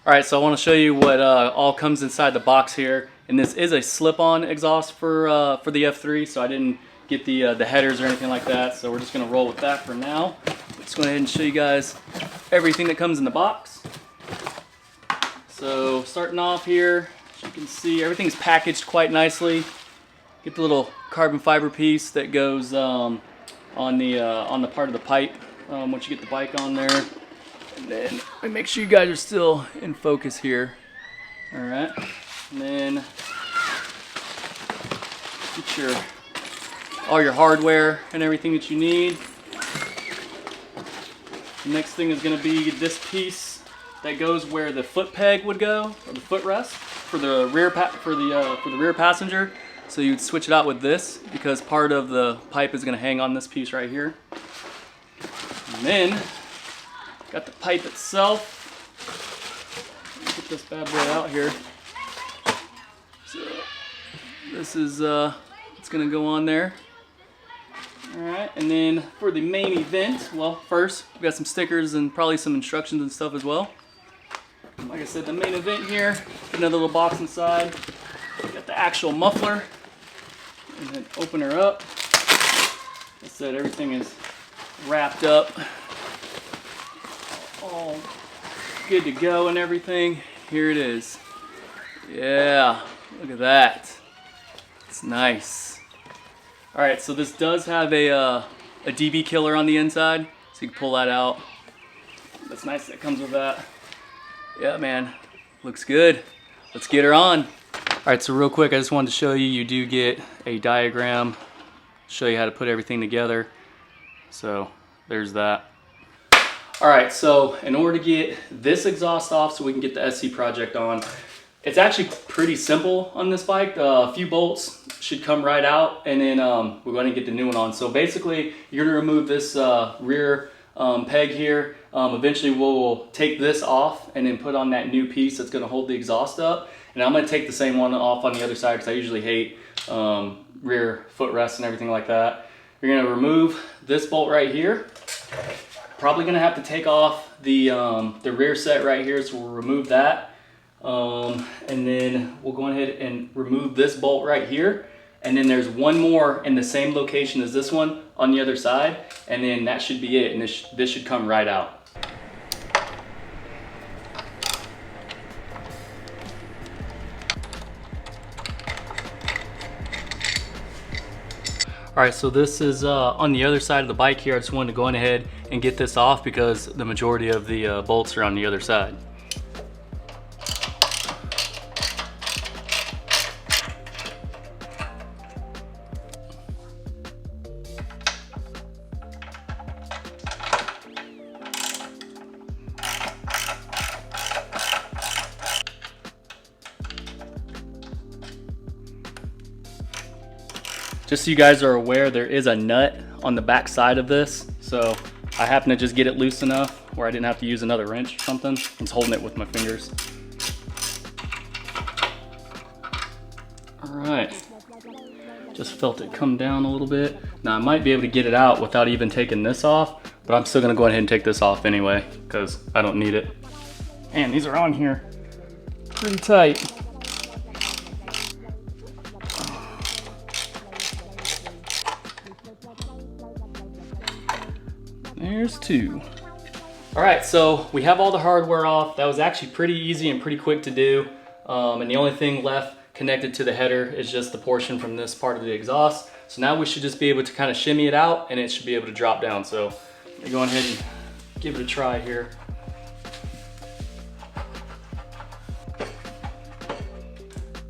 All right, so I want to show you what all comes inside the box here. And this is a slip-on exhaust for the F3, so I didn't get the headers or anything like that. So we're just going to roll with that for now. Let's go ahead and show you guys everything that comes in the box. So starting off here, as you can see, everything's packaged quite nicely. Get the little carbon fiber piece that goes on the part of the pipe once you get the bike on there. And then make sure you guys are still in focus here. All right, and then get all your hardware and everything that you need. The next thing is going to be this piece that goes where the foot peg would go, or the footrest for the rear rear passenger. So you'd switch it out with this because part of the pipe is going to hang on this piece right here. And then got the pipe itself. Get this bad boy out here. So this is it's going to go on there. All right, and then for the main event, well, first we got some stickers and probably some instructions and stuff as well. Like I said, the main event here, get another little box inside. Got the actual muffler, and then open her up. Like I said, everything is wrapped up, all good to go and everything. Here it is. Yeah, look at that. It's nice. All right, so this does have a DB killer on the inside, so you can pull that out. That's nice that comes with that. Yeah, man, looks good. Let's get her on. All right, so real quick, I just wanted to show you do get a diagram, show you how to put everything together. So there's that. All right, so in order to get this exhaust off so we can get the SC project on, it's actually pretty simple on this bike. A few bolts should come right out, and then we're going to get the new one on. So basically, you're going to remove this rear peg here. Eventually, we'll take this off and then put on that new piece that's going to hold the exhaust up. And I'm going to take the same one off on the other side because I usually hate rear footrest and everything like that. You're going to remove this bolt right here. Probably going to have to take off the rear set right here, so we'll remove that. And then we'll go ahead and remove this bolt right here. And then there's one more in the same location as this one on the other side. And then that should be it. And this should come right out. All right, so this is on the other side of the bike here. I just wanted to go ahead and get this off because the majority of the bolts are on the other side. Just so you guys are aware, there is a nut on the back side of this. So I happen to just get it loose enough where I didn't have to use another wrench or something. I'm just holding it with my fingers. All right, just felt it come down a little bit. Now I might be able to get it out without even taking this off, but I'm still gonna go ahead and take this off anyway because I don't need it. And these are on here pretty tight. There's two. All right, so we have all the hardware off. That was actually pretty easy and pretty quick to do. And the only thing left connected to the header is just the portion from this part of the exhaust. So now we should just be able to kind of shimmy it out and it should be able to drop down. So let me go ahead and give it a try here.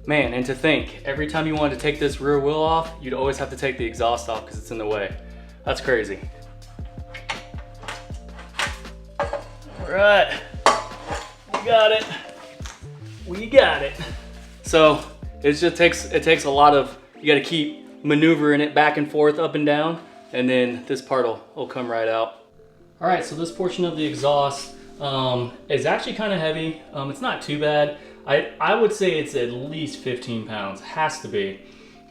Man, and to think, every time you wanted to take this rear wheel off, you'd always have to take the exhaust off because it's in the way. That's crazy. All right, we got it. We got it. So it just takes a lot of, you got to keep maneuvering it back and forth, up and down, and then this part will come right out. All right, so this portion of the exhaust is actually kind of heavy. It's not too bad. I would say it's at least 15 pounds, has to be.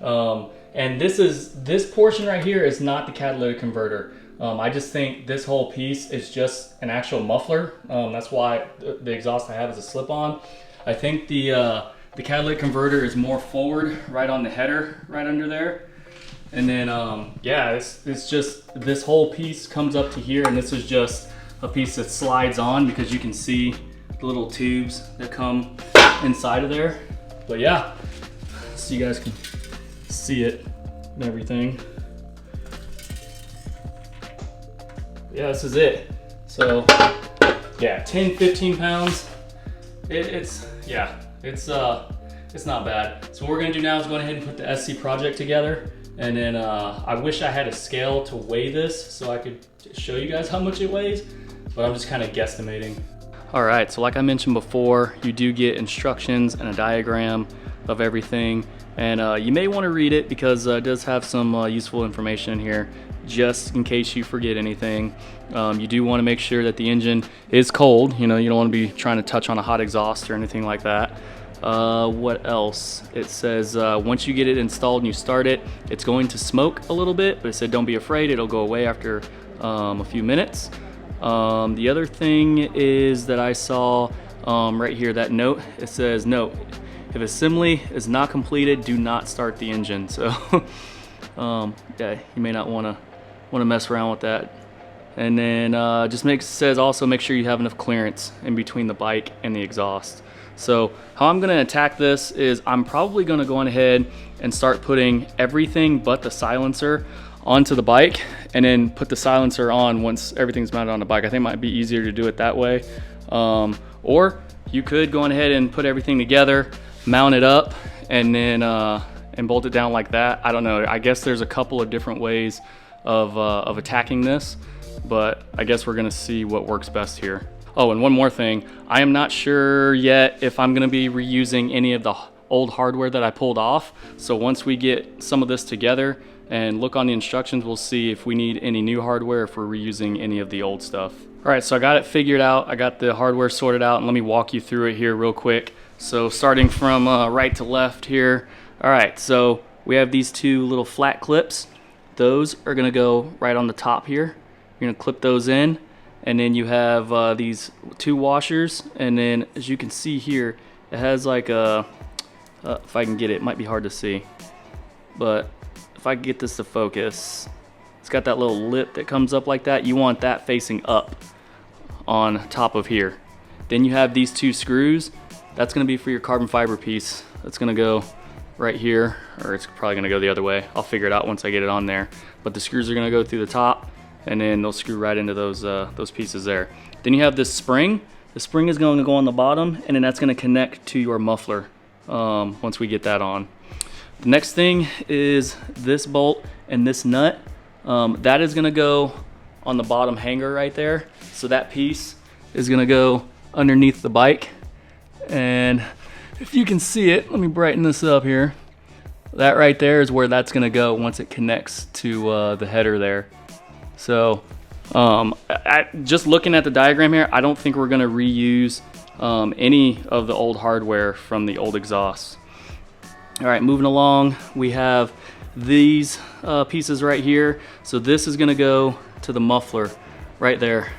And this portion right here is not the catalytic converter. I just think this whole piece is just an actual muffler. That's why the exhaust I have is a slip-on. I think the catalytic converter is more forward, right on the header, right under there. And then, yeah, it's just, this whole piece comes up to here, and this is just a piece that slides on because you can see the little tubes that come inside of there. But yeah, so you guys can see it and everything. Yeah, this is it. So yeah, 10, 15 pounds. It's not bad. So what we're gonna do now is go ahead and put the SC project together. And then I wish I had a scale to weigh this so I could show you guys how much it weighs, but I'm just kind of guesstimating. All right, so like I mentioned before, you do get instructions and a diagram of everything. And you may want to read it because it does have some useful information in here, just in case you forget anything. You do want to make sure that the engine is cold. You know, you don't want to be trying to touch on a hot exhaust or anything like that. What else? It says once you get it installed and you start it, it's going to smoke a little bit, but it said don't be afraid, it'll go away after a few minutes. The other thing is that I saw right here, that note, it says note, if assembly is not completed, do not start the engine. So yeah, you may not want to mess around with that. And then says also make sure you have enough clearance in between the bike and the exhaust. So how I'm gonna attack this is I'm probably gonna go on ahead and start putting everything but the silencer onto the bike, and then put the silencer on once everything's mounted on the bike. I think it might be easier to do it that way. Or you could go on ahead and put everything together, mount it up, and then and bolt it down like that. I don't know, I guess there's a couple of different ways of attacking this, but I guess we're gonna see what works best here. Oh, and one more thing. I am not sure yet if I'm gonna be reusing any of the old hardware that I pulled off. So once we get some of this together and look on the instructions, we'll see if we need any new hardware, if we're reusing any of the old stuff. All right, so I got it figured out. I got the hardware sorted out, and let me walk you through it here real quick. So starting from right to left here. All right, so we have these two little flat clips. Those are gonna go right on the top here. You're gonna clip those in. And then you have these two washers, and then as you can see here, it has like a, if I can get it, it might be hard to see, but if I can get this to focus, it's got that little lip that comes up like that. You want that facing up on top of here. Then you have these two screws. That's gonna be for your carbon fiber piece. That's gonna go right here, or it's probably gonna go the other way. I'll figure it out once I get it on there. But the screws are gonna go through the top, and then they'll screw right into those pieces there. Then you have this spring. The spring is going to go on the bottom, and then that's going to connect to your muffler once we get that on. The next thing is this bolt and this nut. That is going to go on the bottom hanger right there. So that piece is going to go underneath the bike. And if you can see it, let me brighten this up here. That right there is where that's going to go once it connects to the header there. So just looking at the diagram here, I don't think we're gonna reuse any of the old hardware from the old exhausts. All right, moving along, we have these pieces right here. So this is gonna go to the muffler right there,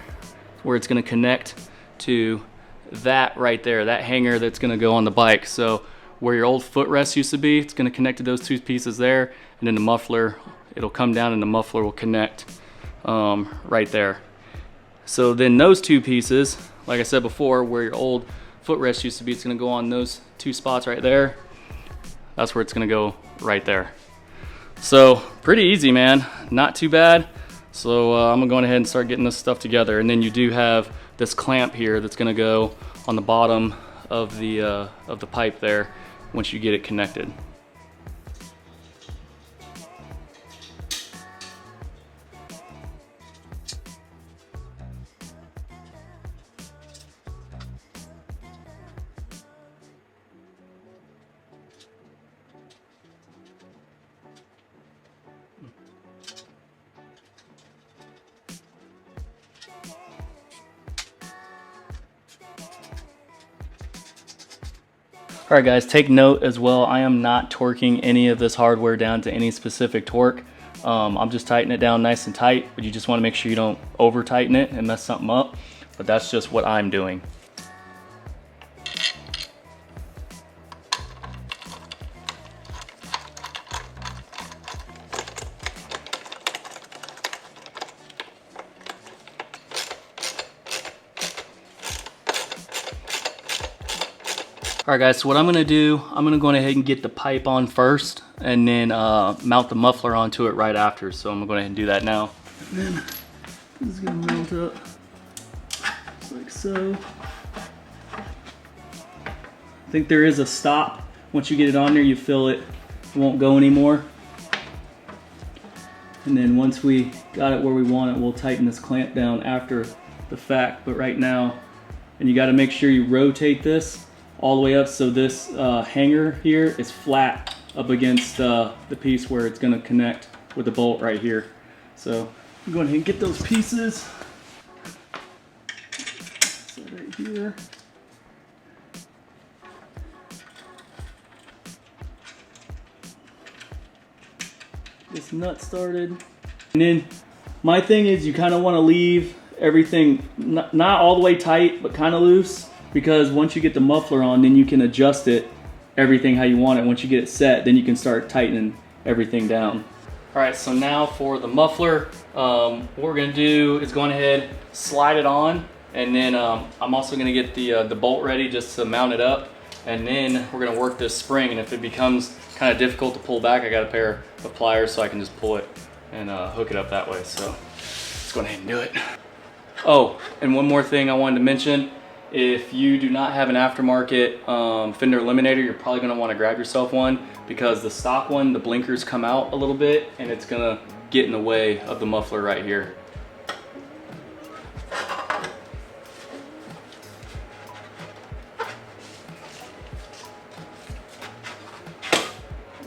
where it's gonna connect to that right there, that hanger that's gonna go on the bike. So where your old footrest used to be, it's gonna connect to those two pieces there, and then the muffler, it'll come down and the muffler will connect right there. So then those two pieces, like I said before, where your old footrest used to be, it's gonna go on those two spots right there. That's where it's gonna go right there. So pretty easy, man, not too bad. So I'm gonna go ahead and start getting this stuff together. And then you do have this clamp here that's gonna go on the bottom of the pipe there once you get it connected. All right guys, take note as well, I am not torquing any of this hardware down to any specific torque. I'm just tightening it down nice and tight, but you just want to make sure you don't over tighten it and mess something up. But that's just what I'm doing. Alright guys, so what I'm going to do, I'm going to go ahead and get the pipe on first and then mount the muffler onto it right after. So I'm going to go ahead and do that now. And then this is going to mount up just like so. I think there is a stop. Once you get it on there, you feel it won't go anymore. And then once we got it where we want it, we'll tighten this clamp down after the fact. But right now, and you got to make sure you rotate this all the way up so this hanger here is flat up against the piece where it's going to connect with the bolt right here. So I'm going ahead and get those pieces. So right here. This nut started. And then my thing is you kind of want to leave everything not all the way tight, but kind of loose. Because once you get the muffler on, then you can adjust it, everything how you want it. Once you get it set, then you can start tightening everything down. All right, so now for the muffler, what we're gonna do is go ahead, slide it on, and then I'm also gonna get the bolt ready just to mount it up. And then we're gonna work this spring, and if it becomes kind of difficult to pull back, I got a pair of pliers so I can just pull it and hook it up that way. So let's go ahead and do it. Oh, and one more thing I wanted to mention. If you do not have an aftermarket fender eliminator, you're probably going to want to grab yourself one, because the stock one, the blinkers come out a little bit and it's going to get in the way of the muffler right here.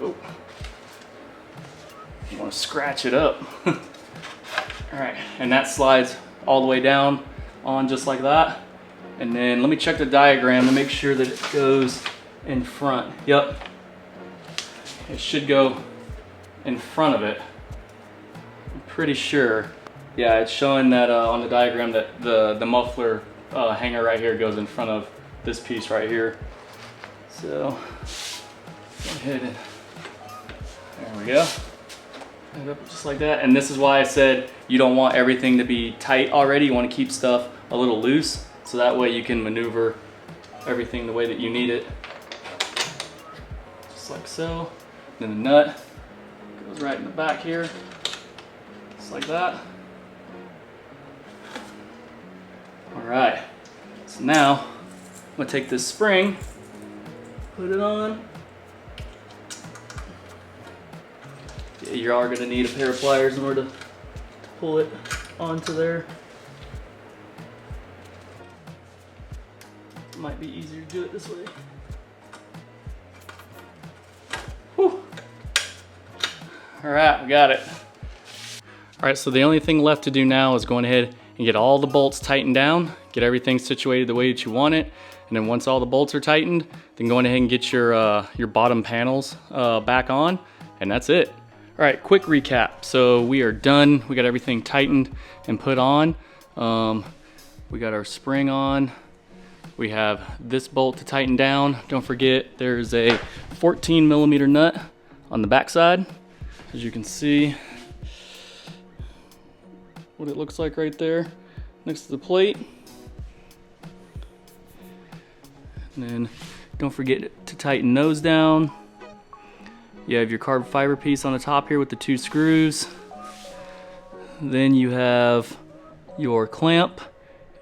Oh. You want to scratch it up. All right, and that slides all the way down on just like that. And then let me check the diagram to make sure that it goes in front. Yep, it should go in front of it. I'm pretty sure. Yeah, it's showing that on the diagram that the muffler hanger right here goes in front of this piece right here. So, go ahead and, there we go. Just like that. And this is why I said you don't want everything to be tight already. You want to keep stuff a little loose, so that way you can maneuver everything the way that you need it. Just like so. Then the nut goes right in the back here. Just like that. Alright. So now I'm going to take this spring, put it on. Yeah, you are going to need a pair of pliers in order to pull it onto there. Might be easier to do it this way. Whew. All right, we got it. All right, so the only thing left to do now is going ahead and get all the bolts tightened down, get everything situated the way that you want it, and then once all the bolts are tightened, then go ahead and get your bottom panels back on, and that's it. All right, quick recap. So we are done. We got everything tightened and put on. We got our spring on. We have this bolt to tighten down. Don't forget there's a 14mm nut on the back side. As you can see what it looks like right there next to the plate. And then don't forget to tighten those down. You have your carbon fiber piece on the top here with the 2 screws. Then you have your clamp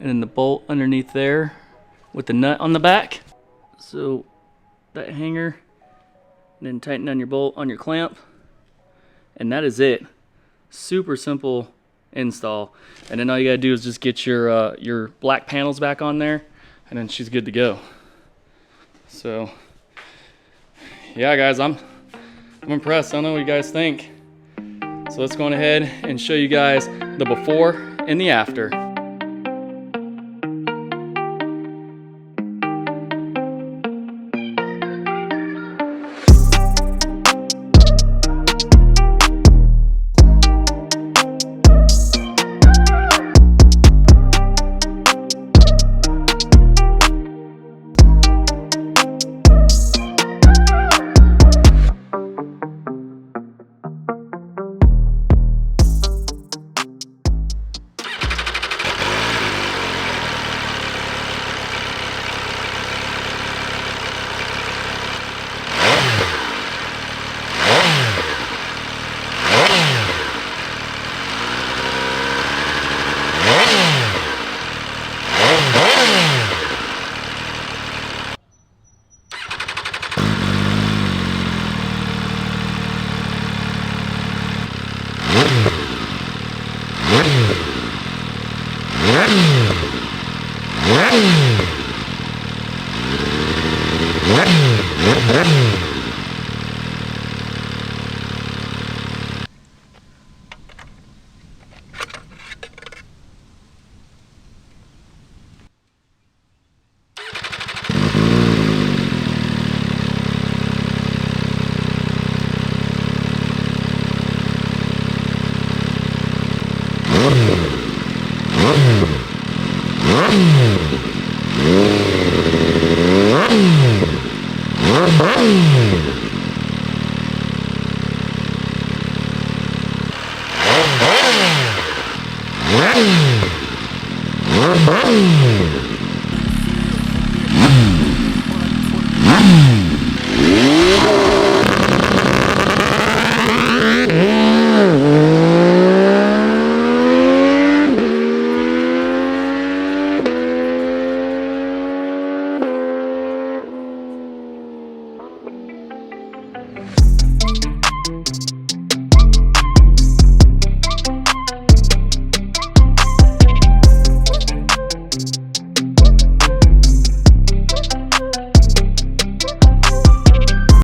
and then the bolt underneath there with the nut on the back. So that hanger, and then tighten down your bolt on your clamp, and that is it. Super simple install. And then all you gotta do is just get your black panels back on there, and then she's good to go. So yeah guys, I'm impressed. I don't know what you guys think. So let's go on ahead and show you guys the before and the after. Wow.